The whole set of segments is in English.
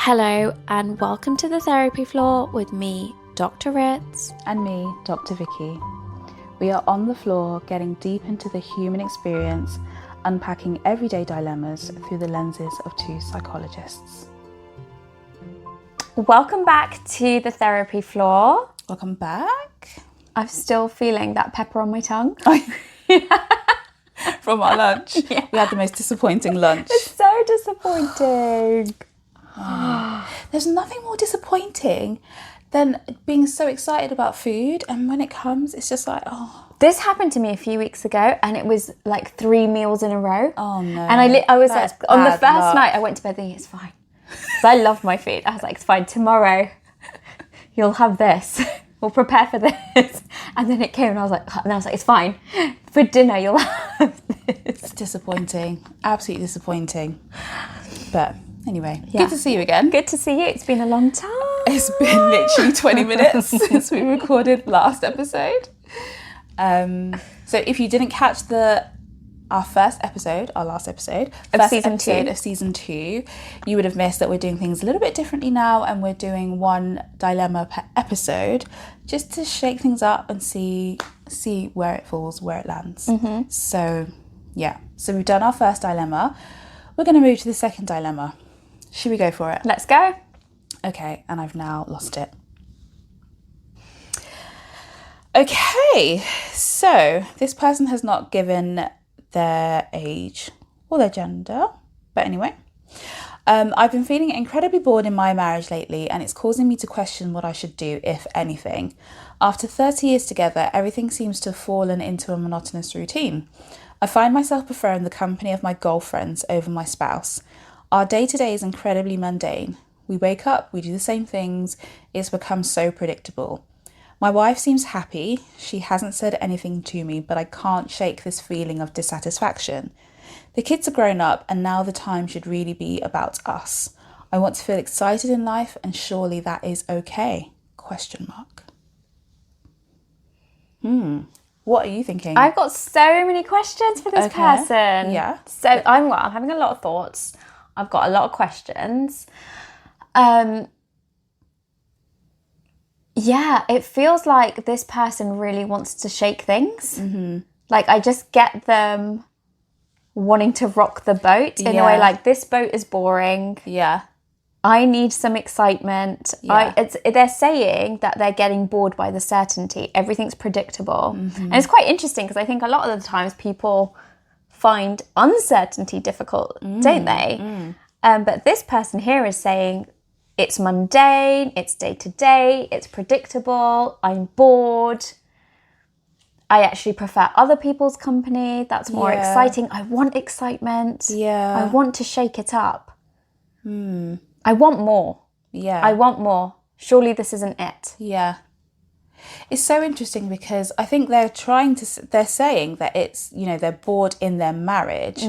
Hello and welcome to the therapy floor with me, Dr. Ritz. And me, Dr. Vicky. We are on the floor getting deep into the human experience, unpacking everyday dilemmas through the lenses of two psychologists. Welcome back to the therapy floor. Welcome back. I'm still feeling that pepper on my tongue. From our lunch. Yeah. We had the most disappointing lunch. It's so disappointing. There's nothing more disappointing than being so excited about food, and when it comes, it's just like, oh. This happened to me a few weeks ago, and it was like 3 meals in a row. Oh no. And I was That's like, on the bad first luck. night, I went to bed thinking, it's fine. Because I love my food. I was like, it's fine. Tomorrow, you'll have this. We'll prepare for this. And then it came, and I was like, it's fine. For dinner, you'll have this. It's disappointing. Absolutely disappointing. But anyway, Yeah. Good to see you again. Good to see you. It's been a long time. It's been literally 20 minutes since we recorded last episode. So if you didn't catch our last episode, Of season two, you would have missed that we're doing things a little bit differently now, and we're doing one dilemma per episode just to shake things up and see where it falls, where it lands. Mm-hmm. So we've done our first dilemma. We're going to move to the second dilemma. Should we go for it? Let's go. Okay, and I've now lost it. Okay, so this person has not given their age or their gender, but anyway. I've been feeling incredibly bored in my marriage lately, and it's causing me to question what I should do, if anything. After 30 years together, everything seems to have fallen into a monotonous routine. I find myself preferring the company of my girlfriends over my spouse. Our day-to-day is incredibly mundane. We wake up, we do the same things, it's become so predictable. My wife seems happy. She hasn't said anything to me, but I can't shake this feeling of dissatisfaction. The kids are grown up, and now the time should really be about us. I want to feel excited in life, and surely that is okay? ? What are you thinking? I've got so many questions for this person. Yeah. So I'm having a lot of thoughts. I've got a lot of questions. Yeah, it feels like this person really wants to shake things. Mm-hmm. Like, I just get them wanting to rock the boat in a way, like, this boat is boring. Yeah. I need some excitement. Yeah. They're saying that they're getting bored by the certainty. Everything's predictable. Mm-hmm. And it's quite interesting because I think a lot of the times people find uncertainty difficult, don't they? But this person here is saying it's mundane, it's day-to-day, it's predictable, I'm bored. I actually prefer other people's company. That's more exciting. I want excitement. Yeah. I want to shake it up. I want more. Yeah. I want more. Surely this isn't it. Yeah. It's so interesting because I think they're saying that it's, they're bored in their marriage.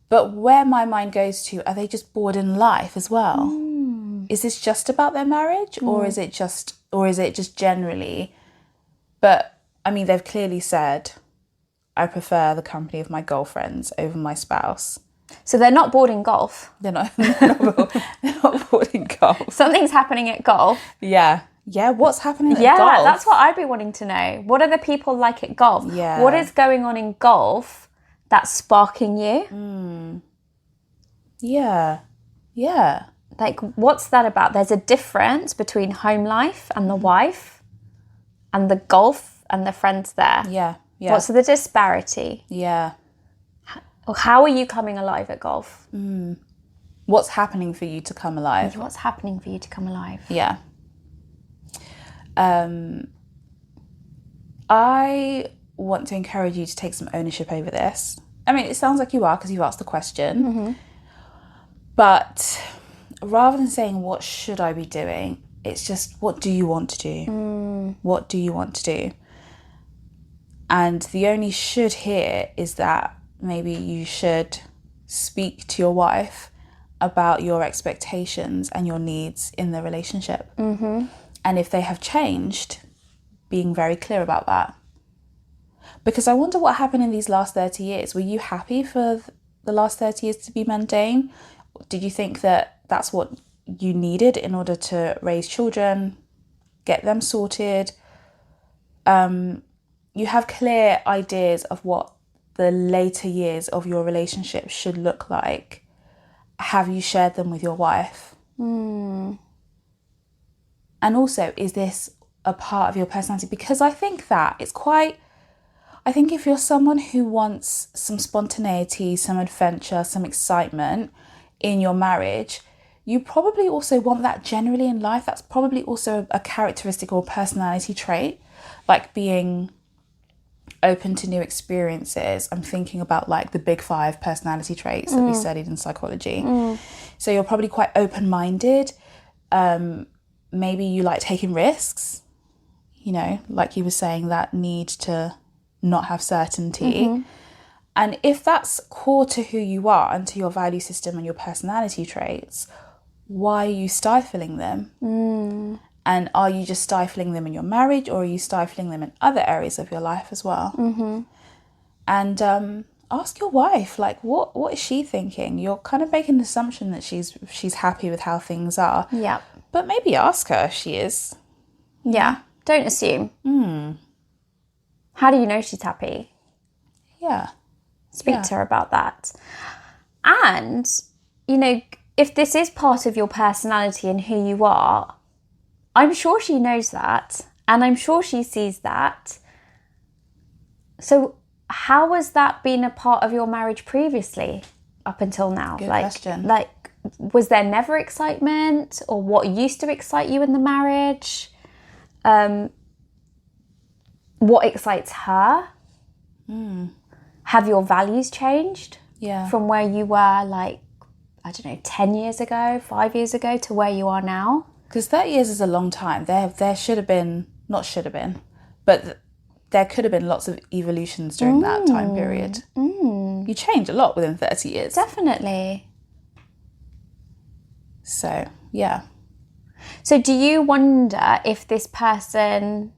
But where my mind goes to, are they just bored in life as well? Is this just about their marriage or is it just generally? But I mean, they've clearly said, I prefer the company of my girlfriends over my spouse. So they're not bored in golf. They're not bored in golf. Something's happening at golf. Yeah. Yeah, what's happening at golf? Yeah, that's what I'd be wanting to know. What are the people like at golf? Yeah. What is going on in golf that's sparking you? Yeah. Yeah. Like, what's that about? There's a difference between home life and the wife and the golf and the friends there. Yeah. Yeah. What's the disparity? Yeah. How are you coming alive at golf? What's happening for you to come alive? What's happening for you to come alive? Yeah. I want to encourage you to take some ownership over this. I mean, it sounds like you are because you've asked the question. But rather than saying, what should I be doing? It's just, what do you want to do? What do you want to do? And the only should here is that maybe you should speak to your wife about your expectations and your needs in the relationship. And if they have changed, being very clear about that. Because I wonder what happened in these last 30 years. Were you happy for the last 30 years to be mundane? Did you think that that's what you needed in order to raise children, get them sorted. You have clear ideas of what the later years of your relationship should look like. Have you shared them with your wife? And also, is this a part of your personality? Because I think that it's quite... I think if you're someone who wants some spontaneity, some adventure, some excitement in your marriage, you probably also want that generally in life. That's probably also a characteristic or personality trait, like being open to new experiences. I'm thinking about like the big 5 personality traits that we studied in psychology. So you're probably quite open-minded. Maybe you like taking risks, you know, like you were saying, that need to not have certainty. And if that's core to who you are and to your value system and your personality traits, why are you stifling them? And are you just stifling them in your marriage, or are you stifling them in other areas of your life as well? And ask your wife, like, what is she thinking? You're kind of making an assumption that she's happy with how things are. Yeah. But maybe ask her if she is. Yeah. Don't assume. How do you know she's happy? Yeah. Speak to her about that. And, you know, if this is part of your personality and who you are, I'm sure she knows that. And I'm sure she sees that. So how has that been a part of your marriage previously up until now? Good question. Like, was there never excitement? Or what used to excite you in the marriage? What excites her? Have your values changed? Yeah. From where you were, like, I don't know, 10 years ago, 5 years ago, to where you are now? Because 30 years is a long time. There should have been, not should have been, but there could have been lots of evolutions during that time period. You change a lot within 30 years. Definitely. So, yeah. So do you wonder if this person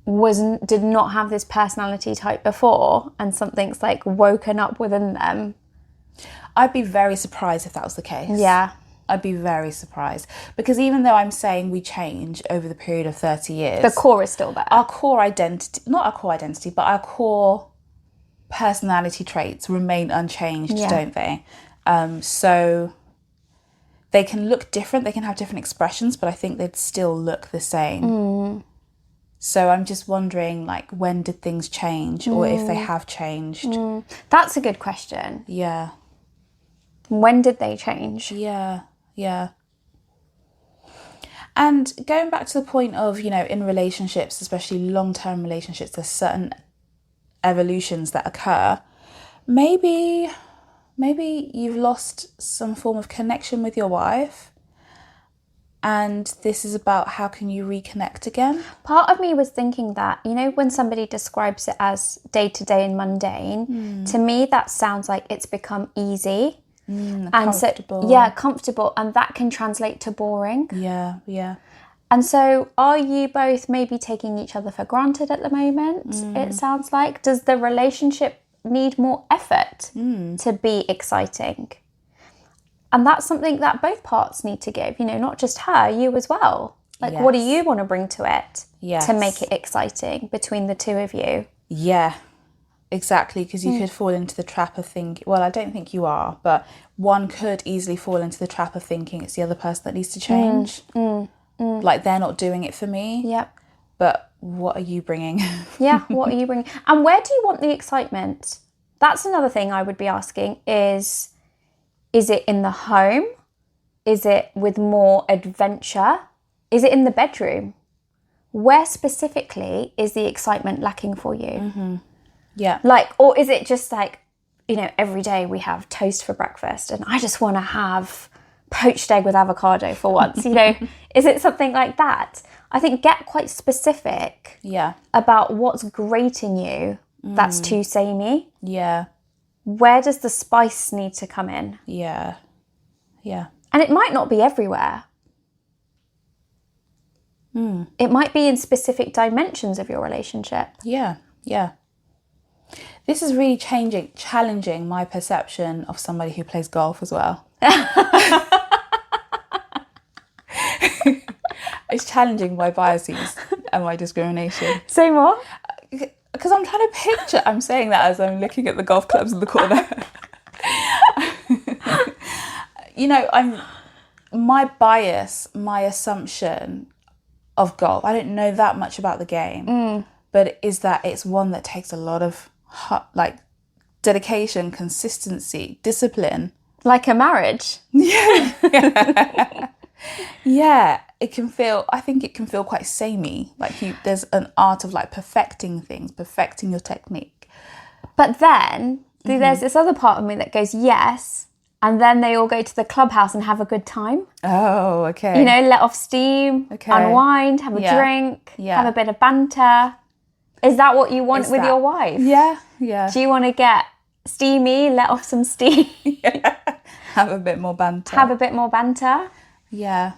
did not have this personality type before, and something's like woken up within them? I'd be very surprised if that was the case. Yeah. I'd be very surprised. Because even though I'm saying we change over the period of 30 years... The core is still there. Our core identity, not our core identity, but our core personality traits remain unchanged, don't they? So they can look different, they can have different expressions, but I think they'd still look the same. So I'm just wondering, like, when did things change, or if they have changed? That's a good question. Yeah. When did they change? Yeah. And going back to the point of, you know, in relationships, especially long-term relationships, there's certain evolutions that occur. Maybe you've lost some form of connection with your wife, and this is about how can you reconnect again. Part of me was thinking that, you know, when somebody describes it as day-to-day and mundane, to me that sounds like it's become easy. And comfortable. So, comfortable, and that can translate to boring. Yeah. And so are you both maybe taking each other for granted at the moment, it sounds like? Does the relationship need more effort to be exciting? And that's something that both parts need to give, you know, not just her, you as well. Like, what do you want to bring to it to make it exciting between the two of you? Yeah. Exactly, because you could fall into the trap of thinking, well, I don't think you are, but one could easily fall into the trap of thinking it's the other person that needs to change. Like, they're not doing it for me. Yep. But what are you bringing? What are you bringing? And where do you want the excitement? That's another thing I would be asking is it in the home? Is it with more adventure? Is it in the bedroom? Where specifically is the excitement lacking for you? Yeah. Like, or is it just like, you know, every day we have toast for breakfast and I just want to have poached egg with avocado for once, you know? Is it something like that? I think get quite specific about what's grating you that's too samey. Yeah. Where does the spice need to come in? Yeah. And it might not be everywhere. It might be in specific dimensions of your relationship. Yeah. This is really challenging my perception of somebody who plays golf as well. It's challenging my biases and my discrimination. Say more. Because I'm trying to picture, I'm saying that as I'm looking at the golf clubs in the corner. You know, my bias, my assumption of golf, I don't know that much about the game, but is that it's one that takes a lot of like dedication, consistency, discipline. Like a marriage. Yeah. Yeah, I think it can feel quite samey. Like there's an art of like perfecting things, perfecting your technique. But then there's this other part of me that goes, yes, and then they all go to the clubhouse and have a good time. Oh, okay. You know, let off steam, unwind, have a drink, have a bit of banter. Is that what you want with your wife? Yeah, yeah. Do you want to get steamy, let off some steam? Yeah. Have a bit more banter. Have a bit more banter? Yeah.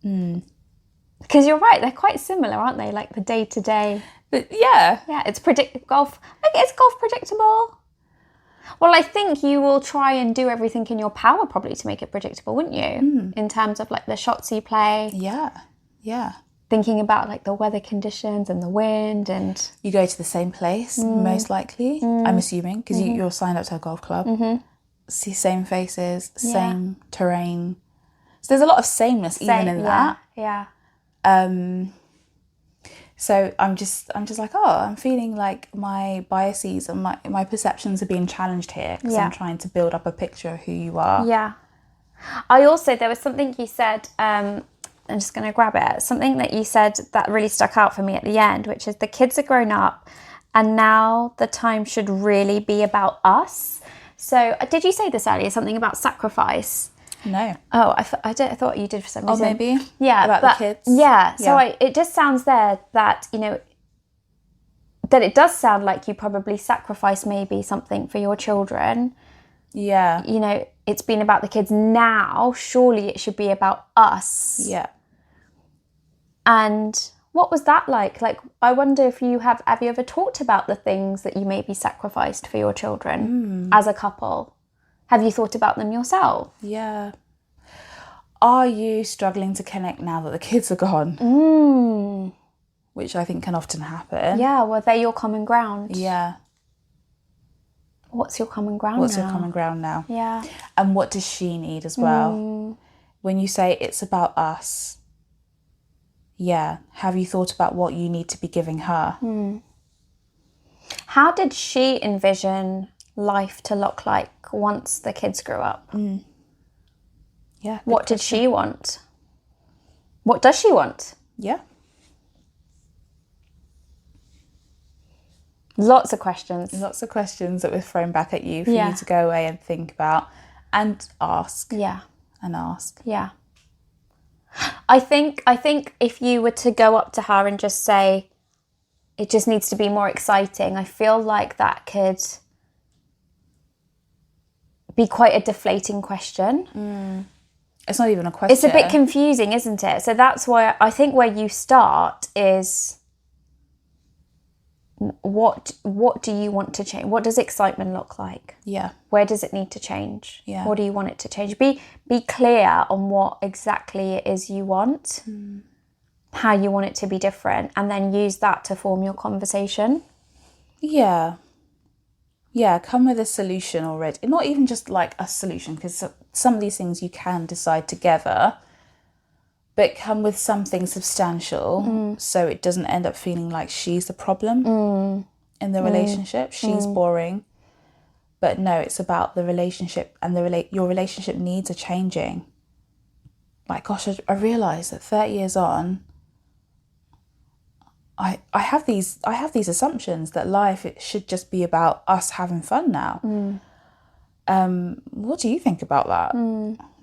Because you're right, they're quite similar, aren't they? Like the day-to-day. Yeah. Yeah, it's golf. Like, is golf predictable? Well, I think you will try and do everything in your power probably to make it predictable, wouldn't you? In terms of like the shots you play. Yeah. Yeah. Thinking about like the weather conditions and the wind and... You go to the same place, most likely, I'm assuming, because you're signed up to a golf club. See same faces, same terrain. So there's a lot of sameness even in that. Yeah. So I'm just like, I'm feeling like my biases and my perceptions are being challenged here because I'm trying to build up a picture of who you are. Yeah. There was something you said, I'm just going to grab it, something that you said that really stuck out for me at the end, which is the kids are grown up and now the time should really be about us. So did you say this earlier, something about sacrifice? No. Oh, I thought you did for some reason. Oh, maybe? Yeah. About the kids? Yeah. So it just sounds there that, you know, that it does sound like you probably sacrifice maybe something for your children. Yeah. You know, it's been about the kids now. Surely it should be about us. Yeah. And what was that like? Like, I wonder if have you ever talked about the things that you maybe sacrificed for your children as a couple? Have you thought about them yourself? Yeah. Are you struggling to connect now that the kids are gone? Which I think can often happen. Yeah, well, they're your common ground. Yeah. What's your common ground What's your common ground now? Yeah. And what does she need as well? When you say it's about us, have you thought about what you need to be giving her? How did she envision life to look like once the kids grew up? Yeah. What did she want? What does she want? Yeah. Lots of questions. Lots of questions that were thrown back at you for you to go away and think about and ask. Yeah. And ask. Yeah. I think if you were to go up to her and just say, it just needs to be more exciting, I feel like that could be quite a deflating question. It's not even a question. It's a bit confusing, isn't it? So that's why I think where you start is what do you want to change? What does excitement look like? Yeah. Where does it need to change? Yeah. What do you want it to change? Be clear on what exactly it is you want, how you want it to be different, and then use that to form your conversation. Yeah. Yeah, come with a solution already. Not even just like a solution, because some of these things you can decide together, but come with something substantial so it doesn't end up feeling like she's the problem in the relationship. She's boring. But no, it's about the relationship, and your relationship needs are changing. Like, gosh, I realise that 30 years on, I have these assumptions that life, it should just be about us having fun now. What do you think about that?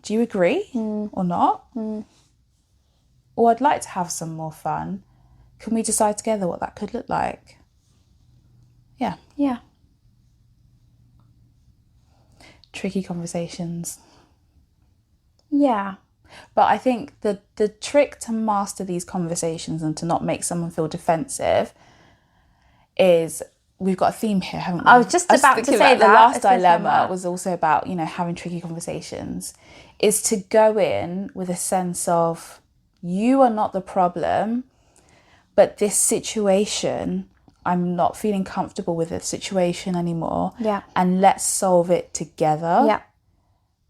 Do you agree or not? Or I'd like to have some more fun. Can we decide together what that could look like? Yeah. Yeah. Tricky conversations. Yeah. But I think the trick to master these conversations and to not make someone feel defensive is we've got a theme here, haven't we? I was just about to thinking say about the that. last I was thinking dilemma that. was also about, having tricky conversations, is to go in with a sense of, you are not the problem, but this situation, I'm not feeling comfortable with this situation anymore. Yeah. And let's solve it together. Yeah.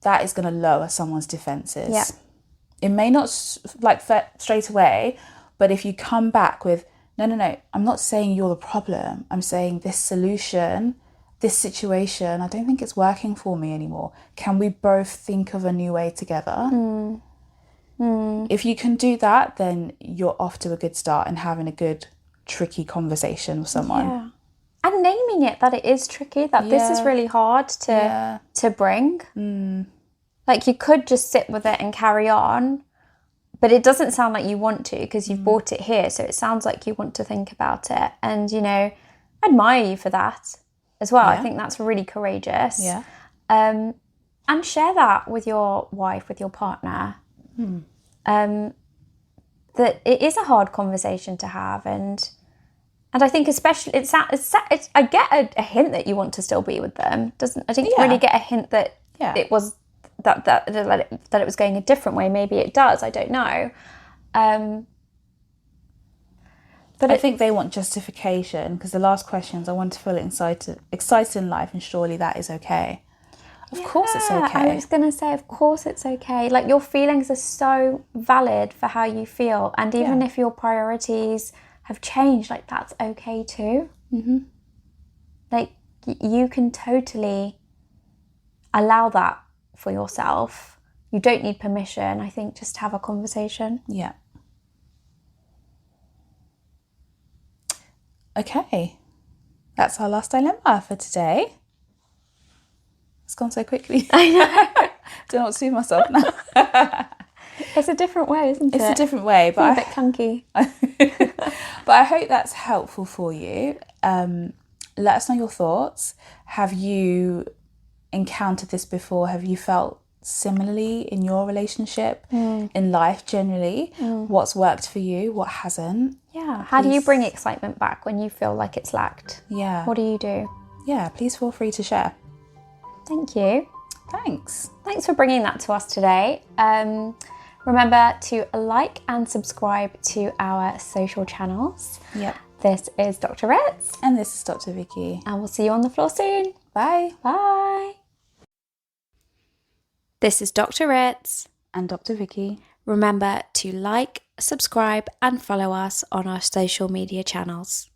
That is going to lower someone's defenses. Yeah. It may not straight away, but if you come back with, no, I'm not saying you're the problem. I'm saying this solution, this situation, I don't think it's working for me anymore. Can we both think of a new way together? If you can do that, then you're off to a good start and having a good, tricky conversation with someone. Yeah. And naming it that it is tricky, that this is really hard to bring. Like, you could just sit with it and carry on, but it doesn't sound like you want to, because you've brought it here. So it sounds like you want to think about it. And, I admire you for that as well. I think that's really courageous. Yeah. And share that with your wife, with your partner. That it is a hard conversation to have. And I think especially, I get a hint that you want to still be with them. I didn't really get a hint that it was that it was going a different way. Maybe it does. I don't know. But I think they want justification, because the last questions, I want to feel excited in life, and surely that is okay. Of course it's okay. I was going to say, of course it's okay. Like, your feelings are so valid for how you feel. And even if your priorities have changed, like, that's okay too. Like, you can totally allow that for yourself. You don't need permission. I think just have a conversation. Yeah. Okay. That's our last dilemma for today. It's gone so quickly. I know. Don't know what to do with myself now. It's a different way, isn't it? It's a different way, but a bit clunky. But I hope that's helpful for you. Let us know your thoughts. Have you encountered this before? Have you felt similarly in your relationship, in life generally? What's worked for you? What hasn't? Yeah. How do you bring excitement back when you feel like it's lacked? Yeah. What do you do? Yeah, please feel free to share. Thank you. Thanks. Thanks for bringing that to us today. Remember to like and subscribe to our social channels. Yep. This is Dr. Ritz. And this is Dr. Vicky. And we'll see you on the floor soon. Bye. Bye. This is Dr. Ritz. And Dr. Vicky. Remember to like, subscribe and follow us on our social media channels.